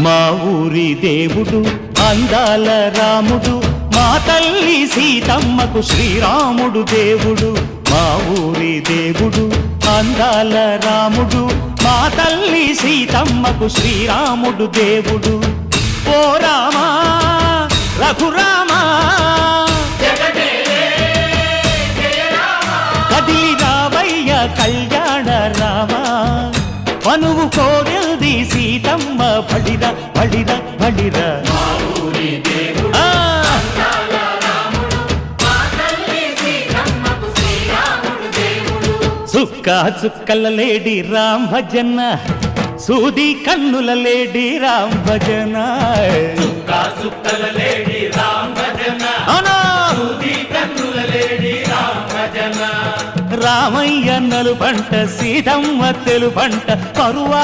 మా ఊరి దేవుడు అందాల రాముడు, మా తల్లి సీతమ్మకు శ్రీరాముడు దేవుడు. మా ఊరి దేవుడు అందాల రాముడు, మా తల్లి సీతమ్మకు శ్రీరాముడు దేవుడు. ఓ రామా రఘురామా కదిలి రావయ్య కళ్యాణ రామా, మనువు కోరెల్ది సీతమ్మ బడిరా బడిరా బడిరా. చుక్క చుక్కల లేడి రామ్ భజన, సూది కన్నుల లేడి రామ్ భజన. చుక్కల లేడి రామ్ భజన, సూది కన్నుల లేడి రామ్ భజన. రామయ్య నలు పంట సీతమ్మ తెలు పంట పరువా